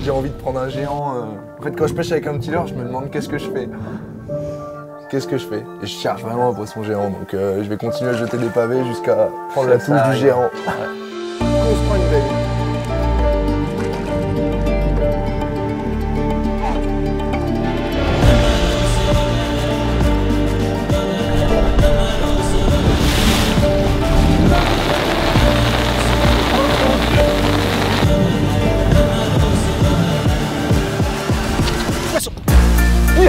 j'ai envie de prendre un géant. En fait, quand je pêche avec un petit leurre, je me demande qu'est-ce que je fais. Qu'est-ce que je fais? Et je cherche vraiment un poisson géant, donc je vais continuer à jeter des pavés jusqu'à prendre la touche du géant. Ouais. On se prend une veille. Oui,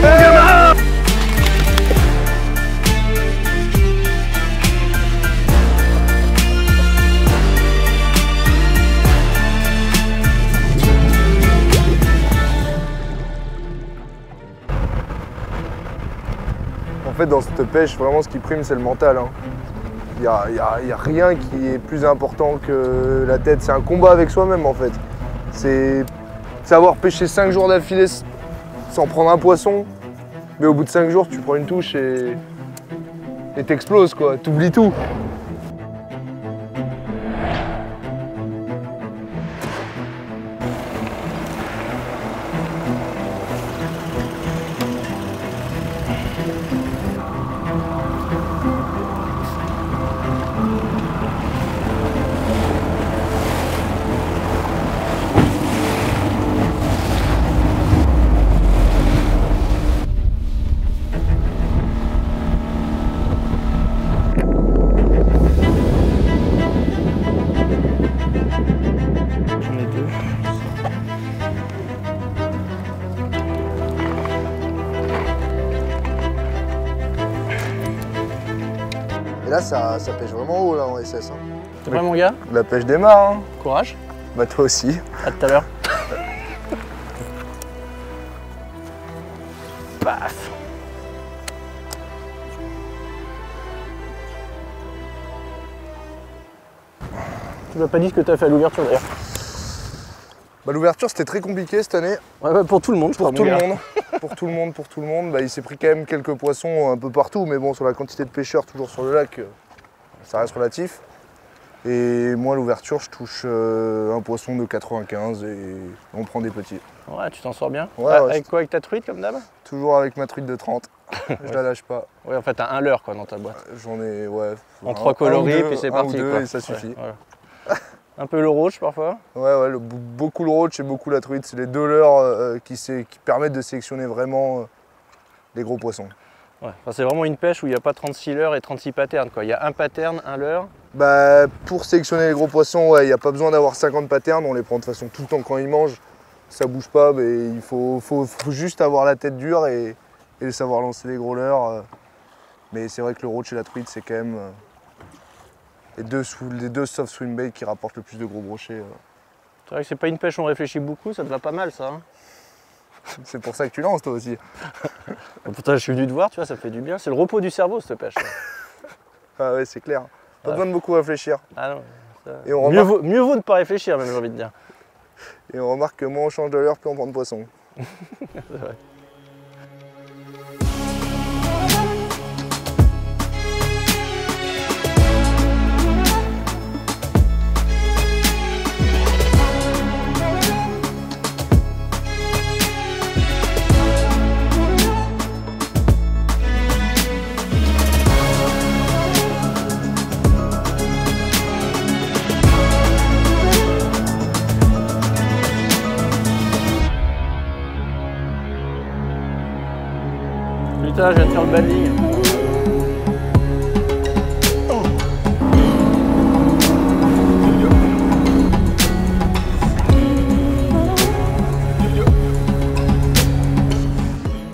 mon gamin! En fait, dans cette pêche, vraiment, ce qui prime, c'est le mental. Il n'y a rien qui est plus important que la tête. C'est un combat avec soi-même, en fait. C'est savoir pêcher 5 jours d'affilée sans prendre un poisson, mais au bout de 5 jours, tu prends une touche et t'exploses, quoi. T'oublies tout. Et là, ça pêche vraiment haut là en SS. Hein. C'est vrai, mon gars? La pêche démarre. Hein. Courage. Bah toi aussi. À tout à l'heure. Paf. Tu m'as pas dit ce que tu as fait à l'ouverture d'ailleurs. Bah, l'ouverture c'était très compliqué cette année. Ouais, pour tout le monde, je crois. Pour tout le monde. Bah, il s'est pris quand même quelques poissons un peu partout, mais bon, sur la quantité de pêcheurs toujours sur le lac, ça reste relatif. Et moi, l'ouverture, je touche un poisson de 95 et on prend des petits. Ouais, tu t'en sors bien. Ouais, avec quoi? Avec ta truite comme d'hab? Toujours avec ma truite de 30. Je la lâche pas. Ouais, en fait, t'as un leurre quoi dans ta boîte. J'en ai, ouais. En 3 coloris, puis c'est parti. Un ou deux, quoi. et ça suffit. Ouais, voilà. Un peu le roach parfois? Ouais, beaucoup le roach et beaucoup la truite. C'est les deux leurres qui permettent de sélectionner vraiment les gros poissons. Ouais, enfin, c'est vraiment une pêche où il n'y a pas 36 leurres et 36 patterns. Quoi. Il y a un pattern, un leurre. Bah, pour sélectionner les gros poissons, ouais, il n'y a pas besoin d'avoir 50 patterns. On les prend de toute façon tout le temps quand ils mangent. Ça bouge pas, mais il faut juste avoir la tête dure et savoir lancer les gros leurres. Mais c'est vrai que le roach et la truite, c'est quand même les deux soft swim bait qui rapportent le plus de gros brochets. C'est vrai que c'est pas une pêche où on réfléchit beaucoup, ça te va pas mal ça. Hein. C'est pour ça que tu lances toi aussi. Pourtant je suis venu te voir, tu vois, ça me fait du bien. C'est le repos du cerveau cette pêche. Ah ouais, c'est clair. Pas besoin de beaucoup réfléchir. Ah non. Ça... Et on mieux, remarque... mieux vaut ne pas réfléchir même, j'ai envie de dire. Et on remarque que moins on change de leurre, plus on prend de poisson. C'est vrai. Putain, je viens de faire le banding.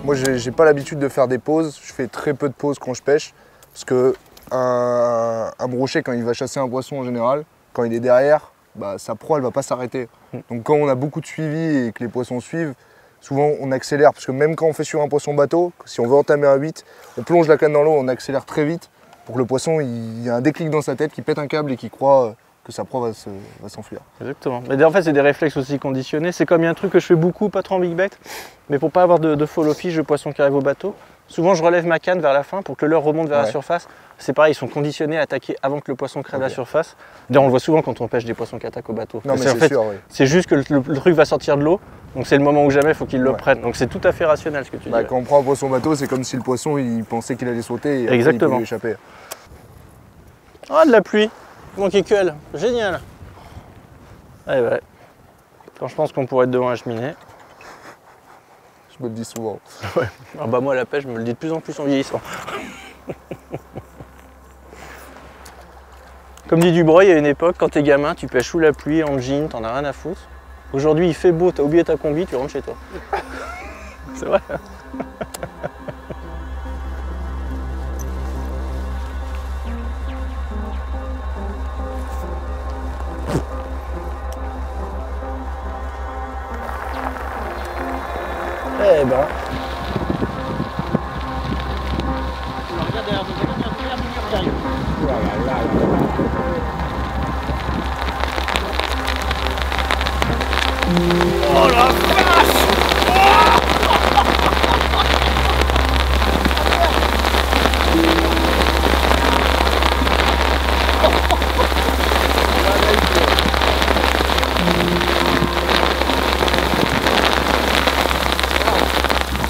Moi, j'ai pas l'habitude de faire des pauses. Je fais très peu de pauses quand je pêche. Parce que un brochet, quand il va chasser un poisson en général, quand il est derrière, bah, sa proie, elle va pas s'arrêter. Donc quand on a beaucoup de suivi et que les poissons suivent, souvent on accélère. Parce que même quand on fait sur un poisson bateau, si on veut entamer un 8, on plonge la canne dans l'eau, on accélère très vite pour que le poisson, il y a un déclic dans sa tête, qu'il pète un câble et qu'il croit que sa proie va s'enfuir. Exactement. Mais en fait, c'est des réflexes aussi conditionnés. C'est comme il y a un truc que je fais beaucoup, pas trop en big bait, mais pour pas avoir de follow fish de poissons qui arrivent au bateau. Souvent, je relève ma canne vers la fin pour que le leurre remonte vers la Ouais. surface. C'est pareil, ils sont conditionnés à attaquer avant que le poisson crève la surface. D'ailleurs, on le voit souvent quand on pêche des poissons qui attaquent au bateau. Non, mais en c'est fait, sûr, oui. c'est juste que le truc va sortir de l'eau. Donc c'est le moment où jamais il faut qu'il le Ouais. prenne. Donc c'est tout à fait rationnel ce que tu dis. Bah, Ouais. quand on prend un poisson bateau, c'est comme si le poisson il pensait qu'il allait sauter et après, il Exactement. peut lui échapper. Ah, de la pluie. Mon écuelle. Génial. Eh ouais. Quand je pense qu'on pourrait être devant la cheminée. Je me le dis souvent. Ah bah moi la pêche, je me le dis de plus en plus en vieillissant. Comme dit Dubreuil, à une époque, quand t'es gamin, tu pêches sous la pluie, en jean, t'en as rien à foutre. Aujourd'hui, il fait beau, t'as oublié ta combi, tu rentres chez toi. C'est vrai. Eh ben.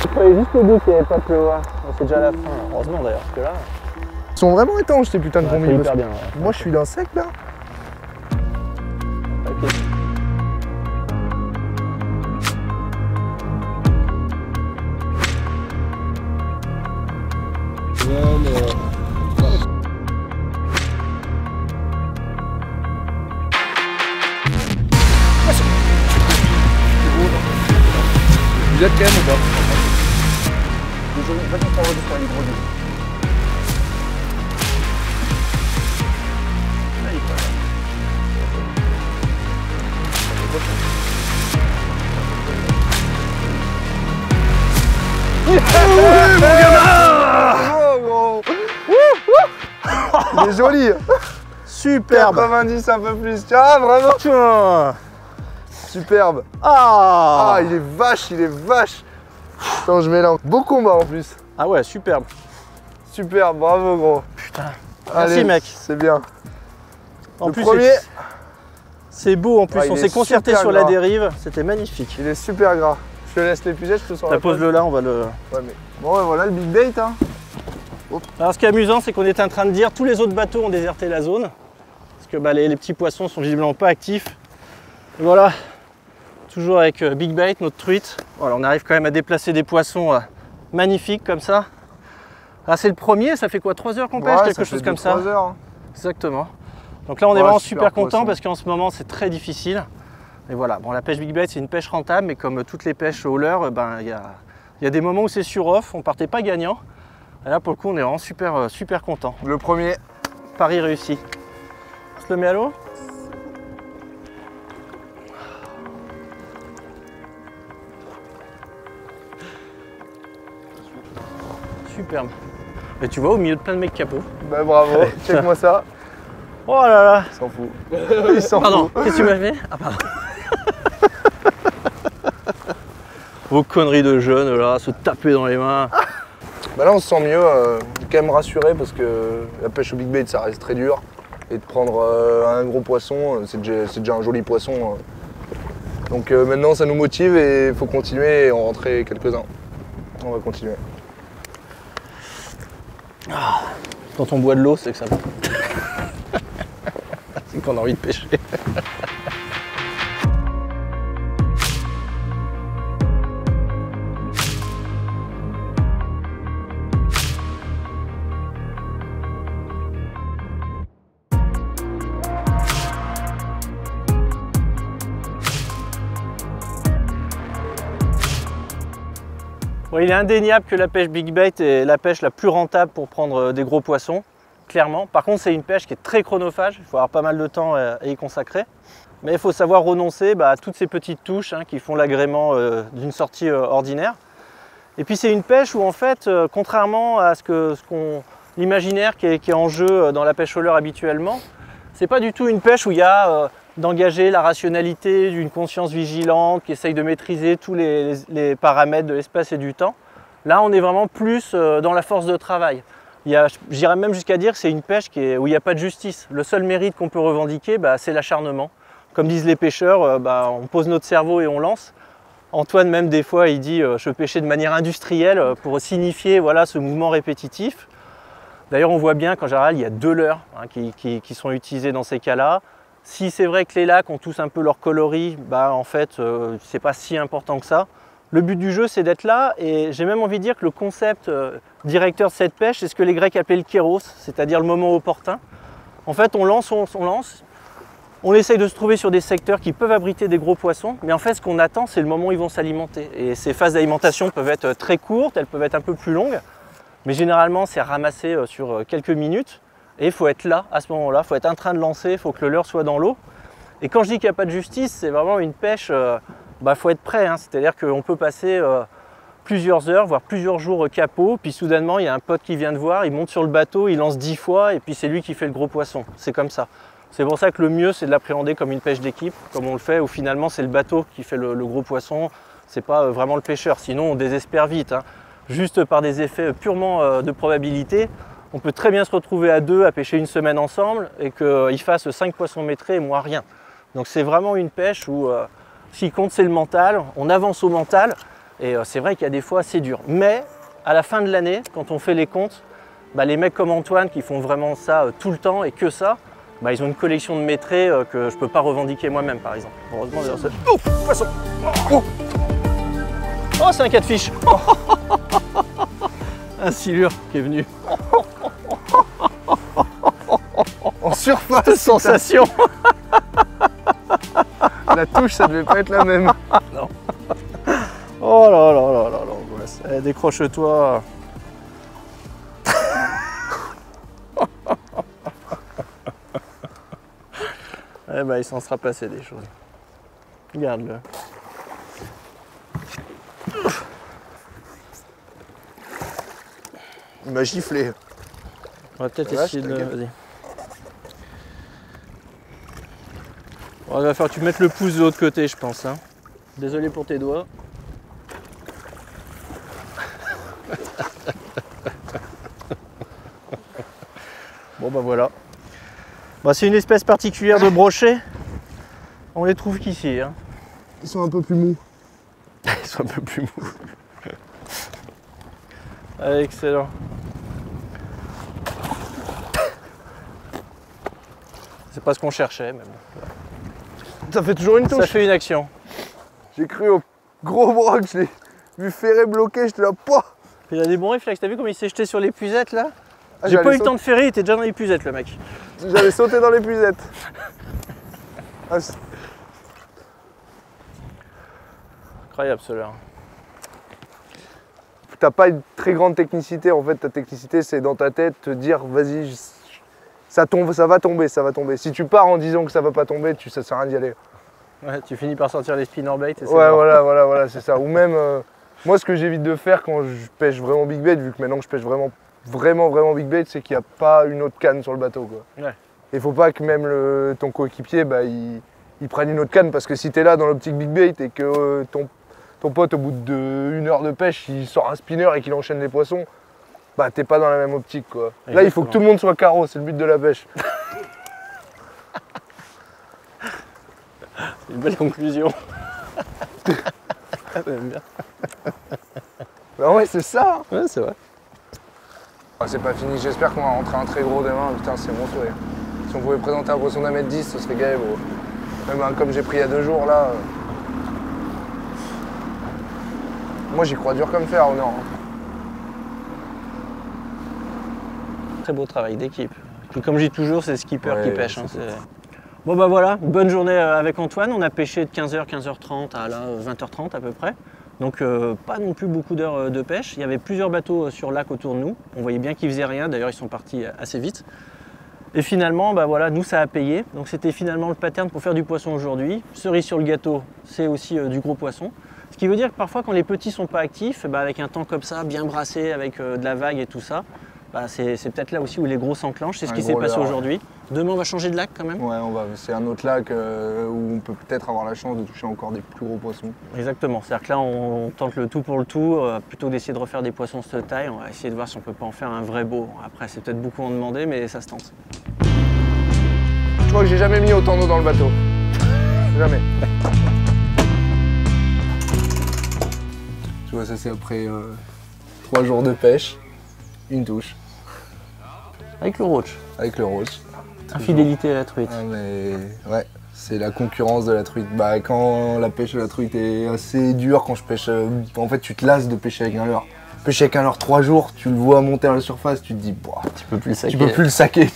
Je croyais juste au bout qu'il n'y avait pas de pleuvoir. C'est déjà la fin, heureusement d'ailleurs, parce que là, Ils sont vraiment étanches ces putains de c'est combis. hyper bien. Ouais. Moi je suis d'un sec là. Ok. Vous êtes quand même ou pas? Vas-y, on va descendre les gros yeux. Oh, gros. Il est joli. Superbe. 90 un peu plus. Tiens, vraiment. Tiens. Superbe. Ah, Ah, il est vache, il est vache. Attends, je mélange. Beau combat en plus. Ah ouais, superbe. Superbe, bravo gros. Putain. Allez, Merci mec. C'est bien. En Le plus, premier, c'est beau en plus. Ouais, il On est s'est concerté super sur la gras. dérive. C'était magnifique. il est super gras. Je te laisse l'épuisette, je te sors la Pose-le là, on va le. Ouais, mais... Bon, ouais, voilà le big bait. Hein. Alors ce qui est amusant, c'est qu'on était en train de dire tous les autres bateaux ont déserté la zone. Parce que bah, les petits poissons sont visiblement pas actifs. Et voilà, toujours avec Big Bait, notre truite. Voilà, on arrive quand même à déplacer des poissons magnifiques comme ça. Ah, c'est le premier, ça fait quoi, 3 heures qu'on pêche, Ouais, quelque ça chose fait comme 2-3 ça. heures. Hein. Exactement. Donc là, on est Ouais, vraiment super super content poisson. parce qu'en ce moment, c'est très difficile. Et voilà, bon, la pêche Big Bait, c'est une pêche rentable, mais comme toutes les pêches au leurre, ben, il y a des moments où c'est sur off, on partait pas gagnant. Et là, pour le coup, on est vraiment super content. Le premier. Pari réussi. On se le met à l'eau? Superbe. Et tu vois, au milieu de plein de mecs capots. Bah bravo, check-moi ça. Oh là là. Il s'en fout. Il s'en Pardon, fout. qu'est-ce que tu m'as fait? Ah pardon. Vos conneries de jeunes là, se taper dans les mains. Bah là on se sent mieux, quand même rassuré parce que la pêche au big bait ça reste très dur. Et de prendre un gros poisson, c'est déjà un joli poisson. Donc maintenant ça nous motive et il faut continuer et en rentrer quelques-uns. On va continuer. Quand on boit de l'eau, c'est que ça va. C'est qu'on a envie de pêcher. Bon, il est indéniable que la pêche Big Bait est la pêche la plus rentable pour prendre des gros poissons, clairement. Par contre, c'est une pêche qui est très chronophage, il faut avoir pas mal de temps à y consacrer. Mais il faut savoir renoncer à toutes ces petites touches qui font l'agrément d'une sortie ordinaire. Et puis c'est une pêche où en fait, contrairement à l'imaginaire qui est en jeu dans la pêche au leurre habituellement, c'est pas du tout une pêche où il y a d'engager la rationalité d'une conscience vigilante qui essaye de maîtriser tous les paramètres de l'espace et du temps. Là, on est vraiment plus dans la force de travail. J'irais même jusqu'à dire que c'est une pêche où il n'y a pas de justice. Le seul mérite qu'on peut revendiquer, c'est l'acharnement. Comme disent les pêcheurs, on pose notre cerveau et on lance. Antoine, même des fois, il dit je pêchais de manière industrielle pour signifier voilà, ce mouvement répétitif. D'ailleurs, on voit bien qu'en général, il y a 2 leurres qui sont utilisés dans ces cas-là. Si c'est vrai que les lacs ont tous un peu leur coloris, en fait, c'est pas si important que ça. Le but du jeu, c'est d'être là, et j'ai même envie de dire que le concept directeur de cette pêche, c'est ce que les Grecs appelaient le kéros, c'est-à-dire le moment opportun. En fait, on lance, on essaye de se trouver sur des secteurs qui peuvent abriter des gros poissons, mais en fait, ce qu'on attend, c'est le moment où ils vont s'alimenter. Et ces phases d'alimentation peuvent être très courtes, elles peuvent être un peu plus longues, mais généralement, c'est ramassé sur quelques minutes. Et il faut être là à ce moment-là, il faut être en train de lancer, il faut que le leurre soit dans l'eau. Et quand je dis qu'il n'y a pas de justice, c'est vraiment une pêche, faut être prêt. C'est-à-dire qu'on peut passer plusieurs heures, voire plusieurs jours au capot, puis soudainement, il y a un pote qui vient de voir, il monte sur le bateau, il lance 10 fois, et puis c'est lui qui fait le gros poisson. C'est comme ça. C'est pour ça que le mieux, c'est de l'appréhender comme une pêche d'équipe, comme on le fait, où finalement, c'est le bateau qui fait le gros poisson, c'est pas vraiment le pêcheur. Sinon, on désespère vite. Juste par des effets purement de probabilité, on peut très bien se retrouver à 2 à pêcher une semaine ensemble et qu'il fasse 5 poissons mètrés et moi rien. Donc c'est vraiment une pêche où ce qui compte c'est le mental, on avance au mental et c'est vrai qu'il y a des fois c'est dur. Mais à la fin de l'année, quand on fait les comptes, les mecs comme Antoine qui font vraiment ça tout le temps et que ça, ils ont une collection de mètrés que je ne peux pas revendiquer moi-même par exemple. Heureusement d'ailleurs c'est... Oh, poisson. Oh, c'est un catfish. Un silure qui est venu. En surface. Cette sensation. La touche, ça devait pas être la même. Non. Oh là là là là là, l'angoisse. Allez, décroche-toi. Il s'en sera passé des choses. Regarde-le. Il m'a giflé. On va peut-être essayer de... Vas-y. Il va falloir que tu mettes le pouce de l'autre côté, je pense. Désolé pour tes doigts. Bon voilà. C'est une espèce particulière de brochet. On les trouve qu'ici. Ils sont un peu plus mous. Ils sont un peu plus mous. Allez, excellent. C'est pas ce qu'on cherchait, mais bon. Ça fait toujours une touche. Ça fait une action. J'ai cru au gros broc, je l'ai vu ferré bloqué, je te la pas. Il a des bons réflexes, t'as vu comme il s'est jeté sur l'épuisette là? J'ai pas eu le temps de ferrer, il était déjà dans l'épuisette le mec. J'allais sauter dans l'épuisette. Incroyable cela. T'as pas une très grande technicité, en fait ta technicité c'est dans ta tête te dire vas-y ça tombe, ça va tomber, ça va tomber. Si tu pars en disant que ça va pas tomber, ça sert à rien d'y aller. Ouais, tu finis par sortir les spinnerbaits et c'est ouais, voilà, c'est ça. Ou même, moi ce que j'évite de faire quand je pêche vraiment big bait, vu que maintenant je pêche vraiment big bait, c'est qu'il n'y a pas une autre canne sur le bateau, quoi. Ouais. Et faut pas que même ton coéquipier, il prenne une autre canne, parce que si t'es là dans l'optique big bait et que ton pote au bout d'1 heure de pêche, il sort un spinner et qu'il enchaîne les poissons, t'es pas dans la même optique, quoi. Exactement. Là il faut que tout le monde soit carreau, c'est le but de la pêche. C'est une belle conclusion. J'aime bien. Ouais, c'est ça. Ouais, c'est vrai. C'est pas fini, j'espère qu'on va rentrer un très gros demain. Putain, c'est mon souhait. Si on pouvait présenter un poisson d'1m10, ce serait gay, gros. Même comme j'ai pris il y a 2 jours, là. Moi, j'y crois dur comme fer au nord. Très beau travail d'équipe. Puis comme je dis toujours, c'est le skipper qui pêche. Bon voilà, bonne journée avec Antoine. On a pêché de 15h, 15h30 à 20h30 à peu près. Donc pas non plus beaucoup d'heures de pêche. Il y avait plusieurs bateaux sur le lac autour de nous. On voyait bien qu'ils faisaient rien, d'ailleurs ils sont partis assez vite. Et finalement, nous ça a payé. Donc c'était finalement le pattern pour faire du poisson aujourd'hui. Cerise sur le gâteau, c'est aussi du gros poisson. Ce qui veut dire que parfois quand les petits sont pas actifs, avec un temps comme ça, bien brassé, avec de la vague et tout ça, c'est peut-être là aussi où les gros s'enclenchent. C'est ce qui s'est passé aujourd'hui. Demain, on va changer de lac quand même. Ouais, c'est un autre lac où on peut peut-être avoir la chance de toucher encore des plus gros poissons. Exactement, c'est-à-dire que là, on tente le tout pour le tout. Plutôt que d'essayer de refaire des poissons de cette taille, on va essayer de voir si on peut pas en faire un vrai beau. Après, c'est peut-être beaucoup en demander, mais ça se tente. Je crois que j'ai jamais mis autant d'eau dans le bateau. Jamais. Tu vois, ça c'est après 3 jours de pêche, une touche. Avec le roach. Avec le roach. Infidélité à la truite. Ah, mais ouais, c'est la concurrence de la truite. Bah, quand la pêche à la truite est assez dure, quand je pêche, en fait tu te lasses de pêcher avec un leurre. Pêcher avec un leurre 3 jours, tu le vois monter à la surface, tu te dis, boah, Tu peux plus le saquer. tu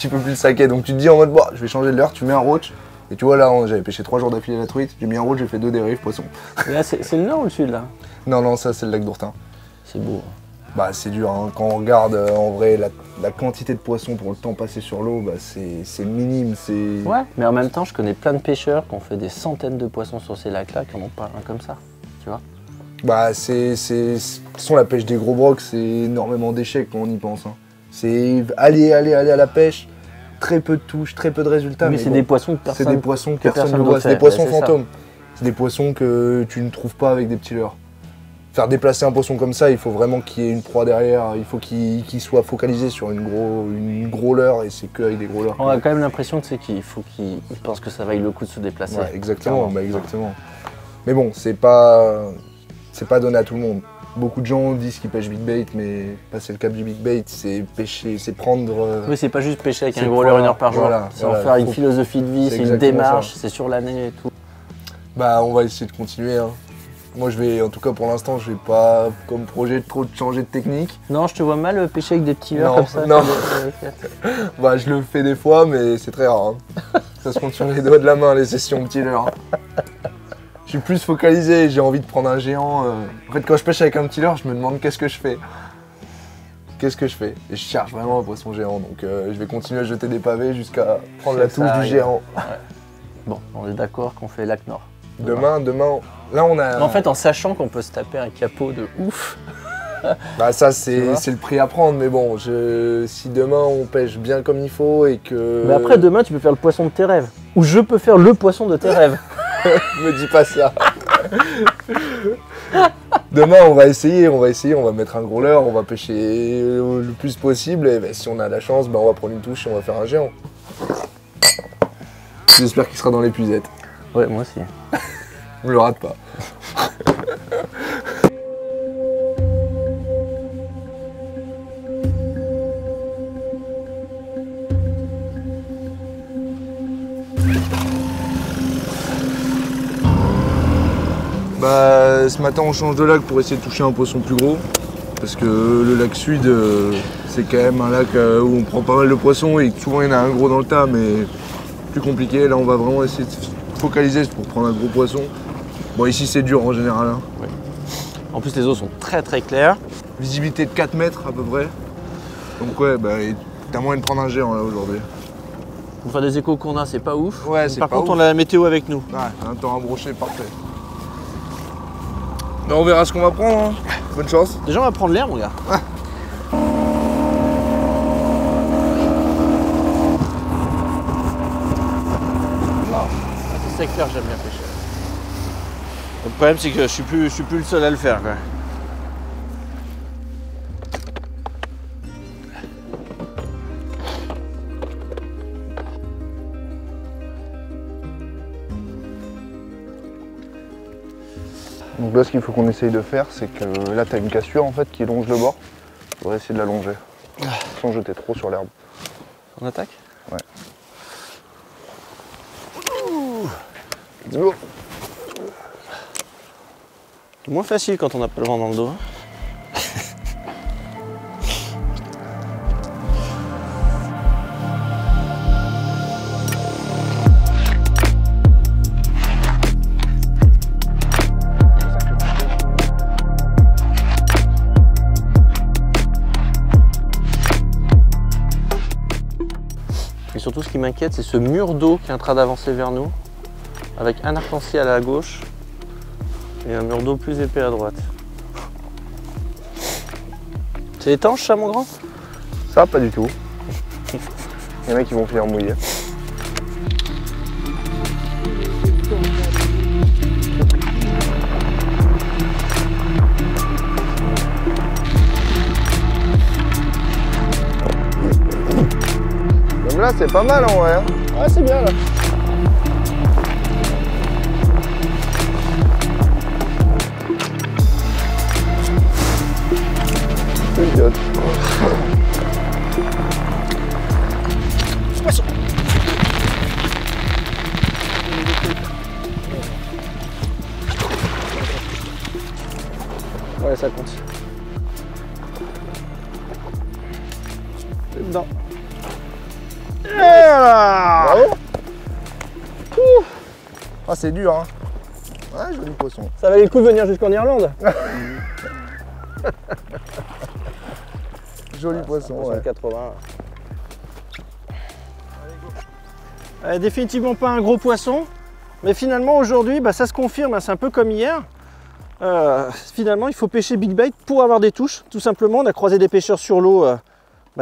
peux plus le saquer. Donc tu te dis en mode, bah, je vais changer de leurre, tu mets un roach. Et tu vois là, j'avais pêché 3 jours d'affilée à la truite, j'ai mis un roach, j'ai fait 2 dérives poissons. Et là, c'est le nord ou le sud là? Non, ça c'est le lac d'Ourtin. C'est beau. Bah c'est dur, hein. Quand on regarde en vrai la quantité de poissons pour le temps passé sur l'eau, bah, c'est minime. Ouais, mais en même temps, je connais plein de pêcheurs qui ont fait des centaines de poissons sur ces lacs-là, qui n'en ont pas un comme ça, tu vois. Bah sans la pêche des gros brocs, c'est énormément d'échecs quand on y pense. Hein. C'est aller à la pêche, très peu de touches, très peu de résultats. Mais c'est bon, des poissons que personne, c'est des poissons que personne ne d'autre voit, c'est fait. des poissons Ouais, c'est fantômes. C'est des poissons que tu ne trouves pas avec des petits leurres. Faire déplacer un poisson comme ça, il faut vraiment qu'il y ait une proie derrière, il faut qu'il soit focalisé sur une gros leurre et c'est que avec des gros leurres. On a quand même l'impression qu'il faut qu'il pense que ça vaille le coup de se déplacer. Ouais, exactement, bah, exactement. Mais bon, c'est pas donné à tout le monde. Beaucoup de gens disent qu'ils pêchent big bait, mais passer le cap du big bait, c'est pêcher, c'est prendre. Oui, c'est pas juste pêcher avec un c'est gros leurre 1 voilà, heure par jour. voilà, c'est en voilà, faire une faut- philosophie de vie, c'est c'est une exactement démarche, ça. c'est sur l'année et tout. Bah, on va essayer de continuer. Hein. Moi, en tout cas pour l'instant, je vais pas comme projet trop de changer de technique. Non, je te vois mal pêcher avec des petits leurres Non, comme ça. non. Bah, je le fais des fois, mais c'est très rare. Hein. Ça se compte sur les doigts de la main, les sessions petits leurres. Je suis plus focalisé, j'ai envie de prendre un géant. En fait, quand je pêche avec un petit leurre, je me demande qu'est-ce que je fais. Qu'est-ce que je fais? Et je cherche vraiment un poisson géant, donc je vais continuer à jeter des pavés jusqu'à prendre la Ça touche du arrive. géant. Bon, on est d'accord qu'on fait lac nord. Demain, là on a... En fait, en sachant qu'on peut se taper un capot de ouf. Bah ça Tu vois. c'est le prix à prendre, mais bon, si demain on pêche bien comme il faut et que... Mais après, demain, tu peux faire le poisson de tes rêves. Ou je peux faire le poisson de tes rêves. Me dis pas ça. Demain on va essayer, on va mettre un gros leurre, on va pêcher le plus possible et ben, si on a la chance, ben, on va prendre une touche et on va faire un géant. J'espère qu'il sera dans l'épuisette. Ouais, moi aussi. On le rate pas. Bah, ce matin on change de lac pour essayer de toucher un poisson plus gros. Parce que le lac sud, c'est quand même un lac où on prend pas mal de poissons et souvent il y en a un gros dans le tas, mais plus compliqué. Là on va vraiment essayer de se focaliser pour prendre un gros poisson. Bon ici c'est dur en général. Hein. En plus, les eaux sont très très claires. Visibilité de 4 mètres à peu près. Donc ouais, bah, t'as moyen de prendre un géant là aujourd'hui. Pour faire des échos qu'on a, c'est pas ouf. Ouais, c'est Par pas contre, ouf. on a la météo avec nous. Ouais, un temps à brocher, parfait. Bah, on verra ce qu'on va prendre. Hein. Bonne chance. Déjà, on va prendre l'air, mon gars. C'est clair, j'aime bien pêcher. Le problème, c'est que je suis plus le seul à le faire, quoi. Donc là, ce qu'il faut qu'on essaye de faire, c'est que là, t'as une cassure en fait qui longe le bord. On va essayer de la longer, sans jeter trop sur l'herbe. On attaque? Ouais. Let's go. C'est moins facile quand on n'a pas le vent dans le dos. Et surtout, ce qui m'inquiète, c'est ce mur d'eau qui est en train d'avancer vers nous, avec un arc-en-ciel à la gauche et un mur d'eau plus épais à droite. C'est étanche ça, mon grand? Ça, pas du tout. Les mecs, ils vont finir mouillés. là, c'est pas mal en vrai. Hein. Ouais, c'est bien là. Idiote. Poisson. Ouais, ça compte. C'est dedans. Et voilà. Bravo. Ah, c'est dur, hein. Ouais, joli poisson. Ça valait le coup de venir jusqu'en Irlande. Joli poisson, ouais. 80. Définitivement pas un gros poisson, mais finalement aujourd'hui, ça se confirme, hein, c'est un peu comme hier. Finalement, il faut pêcher big bait pour avoir des touches, tout simplement. On a croisé des pêcheurs sur l'eau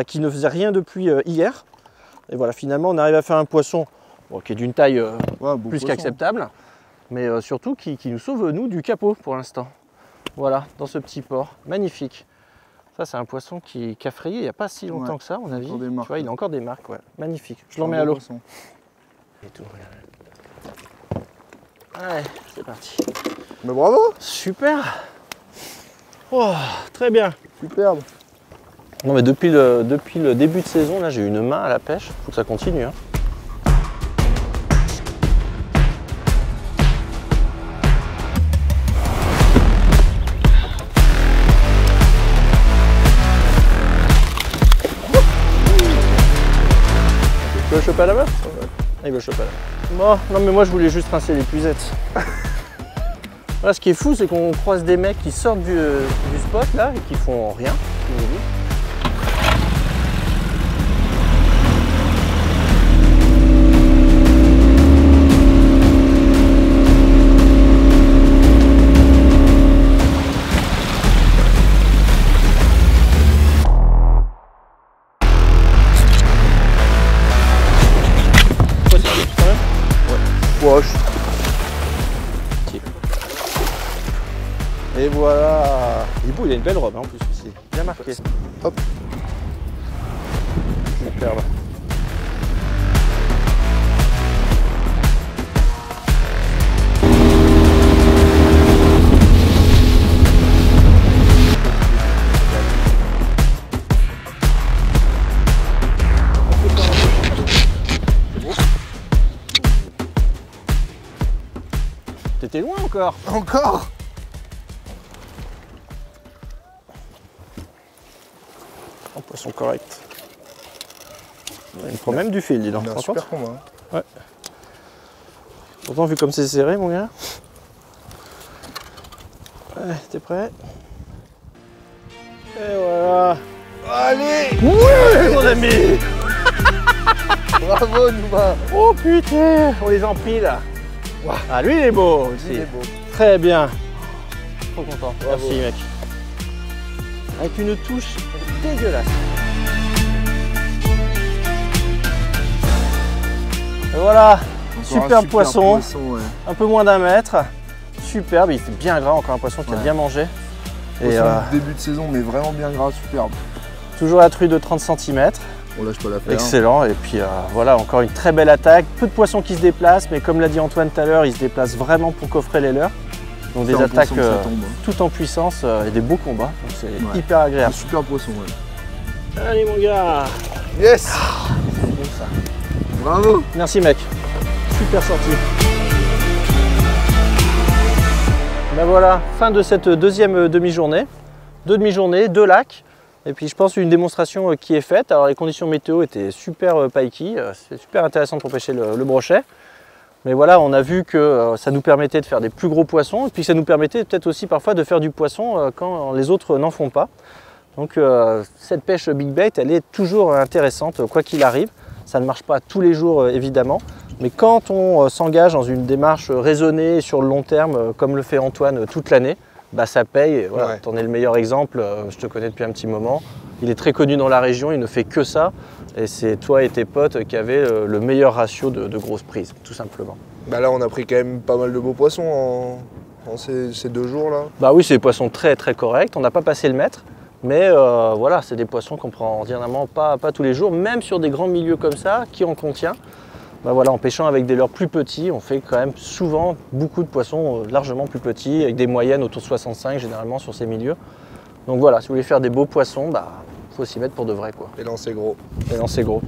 qui ne faisaient rien depuis hier. Et voilà, finalement, on arrive à faire un poisson qui est d'une taille plus qu'acceptable, mais surtout qui nous sauve, nous, du capot pour l'instant. Voilà, dans ce petit port, magnifique. Ça, c'est un poisson qui a frayé il n'y a pas si longtemps que ça, à mon avis. Tu vois, il a encore des marques, ouais. Magnifique. Je l'en mets à l'eau. Et tout. Allez, c'est parti. Mais bravo. Super. Oh, très bien. Superbe. Non, mais depuis le début de saison, là, j'ai une main à la pêche. Faut que ça continue. Hein. Tu veux le choper à la main? Ah, il veut le choper à la main. Bon, non mais moi je voulais juste rincer les puisettes. Voilà, ce qui est fou, c'est qu'on croise des mecs qui sortent du spot là et qui font rien. Wash. Et voilà. Il est beau, il a une belle robe hein, en plus ici. Bien marqué. Hop. Superbe. T'étais loin encore. Encore. Un poisson correct. Il prend même du fil, dis donc. Un super combat. Hein. Ouais. Pourtant, vu comme c'est serré, mon gars. Ouais, t'es prêt? Et voilà. Allez. Ouais, mon ami. Bravo, Nouba. Oh putain, on les empile. Wow. Ah, lui, il est beau aussi. Il est beau. Très bien. Trop content. Bravo. Merci, mec. Avec une touche dégueulasse. Et voilà, super poisson, ouais. un peu moins d'1 mètre. Superbe, il fait bien gras, encore un poisson qui a bien mangé. Et début de saison, mais vraiment bien gras, superbe. Toujours la truie de 30 cm. On lâche pas l'affaire. Excellent, et puis voilà, encore une très belle attaque. Peu de poissons qui se déplacent, mais comme l'a dit Antoine tout à l'heure, ils se déplacent vraiment pour coffrer les leurs. Donc des attaques tout en puissance et des beaux combats, donc c'est hyper agréable. Un super poisson, ouais. Allez mon gars. Yes. C'est bon ça. Bravo. Merci mec, super sortie. Ben voilà, fin de cette deuxième demi-journée. 2 demi-journées, 2 lacs. Et puis je pense une démonstration qui est faite. Alors les conditions météo étaient super pikey, c'est super intéressant pour pêcher le brochet. Mais voilà, on a vu que ça nous permettait de faire des plus gros poissons et puis ça nous permettait peut-être aussi parfois de faire du poisson quand les autres n'en font pas. Donc cette pêche big bait, elle est toujours intéressante quoi qu'il arrive. Ça ne marche pas tous les jours évidemment, mais quand on s'engage dans une démarche raisonnée sur le long terme comme le fait Antoine toute l'année, bah ça paye. Et voilà, t'en es le meilleur exemple, je te connais depuis un petit moment. Il est très connu dans la région, il ne fait que ça. Et c'est toi et tes potes qui avaient le meilleur ratio de grosses prises, tout simplement. Bah là, on a pris quand même pas mal de beaux poissons en ces 2 jours là. Bah oui, c'est des poissons très très corrects. On n'a pas passé le mètre, Mais voilà, c'est des poissons qu'on prend ordinairement pas tous les jours, même sur des grands milieux comme ça, qui en contient. Bah voilà, en pêchant avec des leurres plus petits, on fait quand même souvent beaucoup de poissons largement plus petits, avec des moyennes autour de 65 généralement sur ces milieux. Donc voilà, si vous voulez faire des beaux poissons, bah faut s'y mettre pour de vrai quoi. Et lancer gros. Et lancer gros.